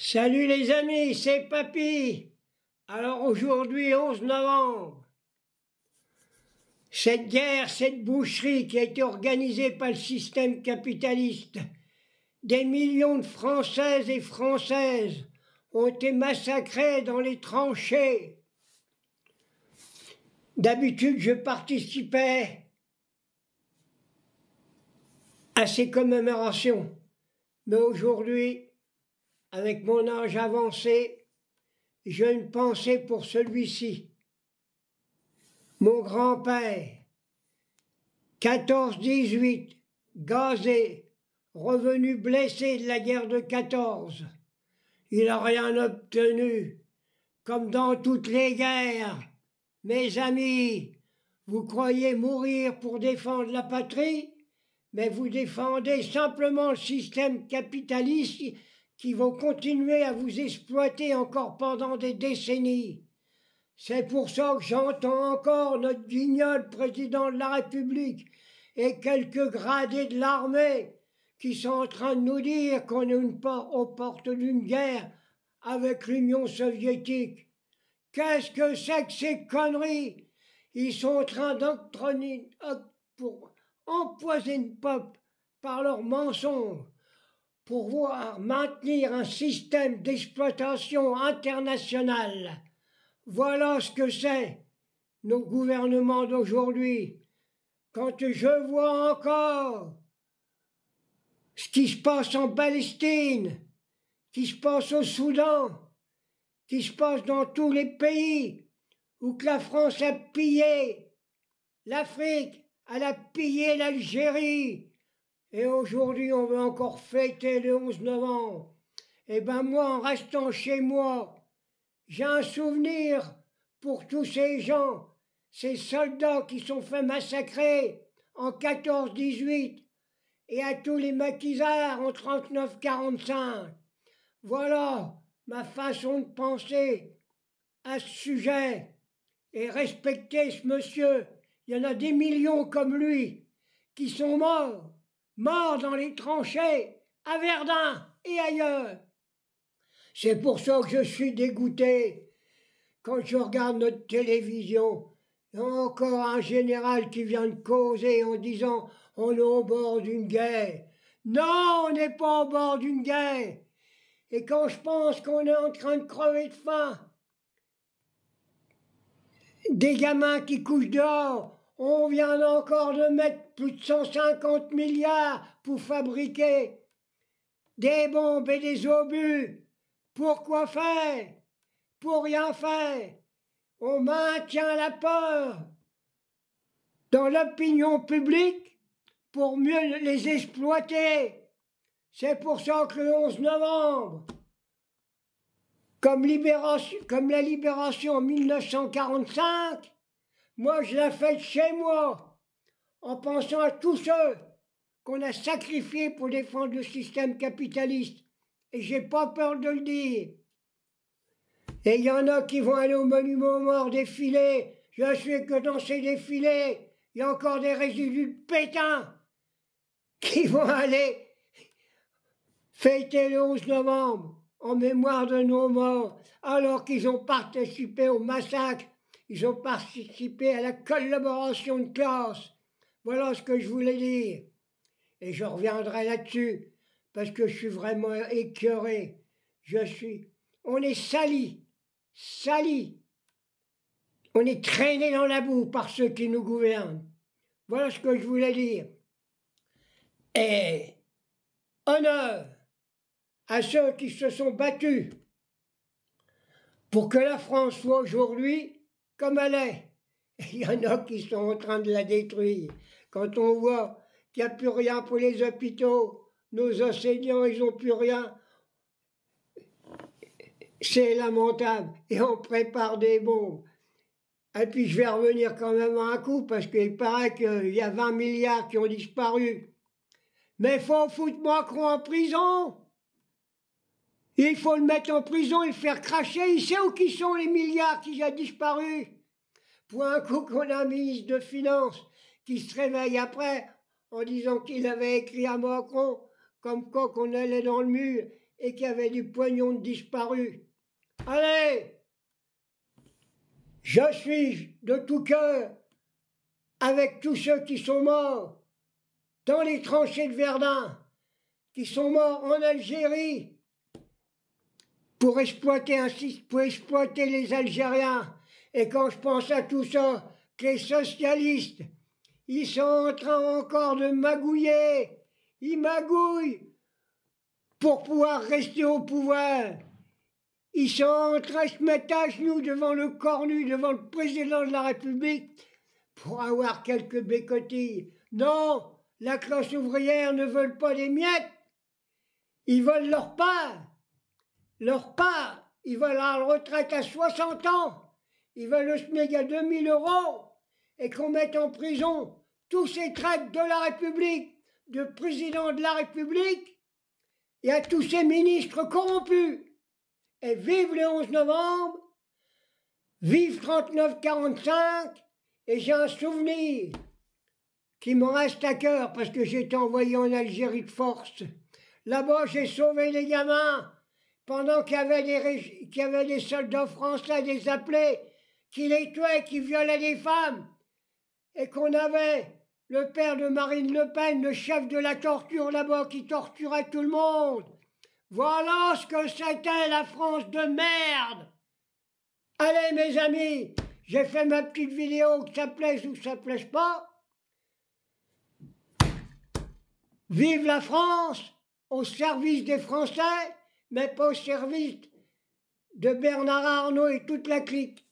Salut les amis, c'est Papy. Alors aujourd'hui, 11 novembre, cette guerre, cette boucherie qui a été organisée par le système capitaliste, des millions de Françaises et Françaises ont été massacrés dans les tranchées. D'habitude, je participais à ces commémorations, mais aujourd'hui, avec mon âge avancé, j'ai une pensée pour celui-ci. Mon grand-père, 14-18, gazé, revenu blessé de la guerre de 14. Il n'a rien obtenu, comme dans toutes les guerres. Mes amis, vous croyez mourir pour défendre la patrie, mais vous défendez simplement le système capitaliste qui va continuer à vous exploiter encore pendant des décennies. C'est pour ça que j'entends encore notre guignol président de la République et quelques gradés de l'armée qui sont en train de nous dire qu'on est aux portes d'une guerre avec l'Union soviétique. Qu'est-ce que c'est que ces conneries? Ils sont en train d'endoctriner pour empoisonner le peuple par leurs mensonges, pour voir maintenir un système d'exploitation internationale. Voilà ce que c'est, nos gouvernements d'aujourd'hui. Quand je vois encore ce qui se passe en Palestine, qui se passe au Soudan, qui se passe dans tous les pays où que la France a pillé l'Afrique, elle a pillé l'Algérie, et aujourd'hui on veut encore fêter le 11 novembre. Eh bien moi, en restant chez moi, j'ai un souvenir pour tous ces gens, ces soldats qui sont fait massacrer en 14-18 et à tous les maquisards en 39-45. Voilà ma façon de penser à ce sujet. Et respecter ce monsieur. Il y en a des millions comme lui qui sont morts dans les tranchées, à Verdun et ailleurs. C'est pour ça que je suis dégoûté quand je regarde notre télévision. Il y a encore un général qui vient de causer en disant on est au bord d'une guerre. Non, on n'est pas au bord d'une guerre. Et quand je pense qu'on est en train de crever de faim, des gamins qui couchent dehors, on vient encore de mettre plus de 150 milliards pour fabriquer des bombes et des obus. Pourquoi faire? Pour rien faire. On maintient la peur dans l'opinion publique pour mieux les exploiter. C'est pour ça que le 11 novembre, comme la libération en 1945, moi je la fête chez moi, en pensant à tous ceux qu'on a sacrifiés pour défendre le système capitaliste. Et j'ai pas peur de le dire. Et il y en a qui vont aller au monument aux morts défiler. Je sais que dans ces défilés, il y a encore des résidus de Pétain qui vont aller fêter le 11 novembre en mémoire de nos morts, alors qu'ils ont participé au massacre, ils ont participé à la collaboration de classe. Voilà ce que je voulais dire. Et je reviendrai là-dessus, parce que je suis vraiment écœuré. On est sali. On est traîné dans la boue par ceux qui nous gouvernent. Voilà ce que je voulais dire. Et honneur à ceux qui se sont battus pour que la France soit aujourd'hui comme elle est. Il y en a qui sont en train de la détruire. Quand on voit qu'il n'y a plus rien pour les hôpitaux, nos enseignants, ils n'ont plus rien, c'est lamentable. Et on prépare des bombes. Et puis je vais revenir quand même à un coup, parce qu'il paraît qu'il y a 20 milliards qui ont disparu. Mais il faut foutre Macron en prison. Il faut le mettre en prison et le faire cracher. Il sait où qui sont les milliards qui ont disparu. Pour un coup qu'on a un ministre de Finances qui se réveille après en disant qu'il avait écrit à Macron comme quoi qu'on allait dans le mur et qui avait du pognon de disparu. Allez, je suis de tout cœur avec tous ceux qui sont morts dans les tranchées de Verdun, qui sont morts en Algérie pour exploiter les Algériens. Et quand je pense à tout ça, que les socialistes, ils sont en train encore de magouiller, ils magouillent pour pouvoir rester au pouvoir. Ils sont en train de se mettre à genoux devant le cornu, devant le président de la République, pour avoir quelques bécotilles. Non, la classe ouvrière ne veut pas des miettes. Ils veulent leur part. Leur part. Ils veulent la retraite à 60 ans. Ils veulent le SMIC à 2000 € et qu'on mette en prison tous ces traites de la République, de président de la République et à tous ces ministres corrompus. Et vive le 11 novembre, vive 39-45, et j'ai un souvenir qui me reste à cœur parce que j'ai été envoyé en Algérie de force. Là-bas, j'ai sauvé les gamins pendant qu'il y avait des soldats français, des appelés, qui les tuaient, qui violaient les femmes, et qu'on avait le père de Marine Le Pen, le chef de la torture là-bas, qui torturait tout le monde. Voilà ce que c'était la France de merde. Allez mes amis, j'ai fait ma petite vidéo, que ça plaise ou que ça plaise pas. Vive la France, au service des Français, mais pas au service de Bernard Arnault et toute la clique.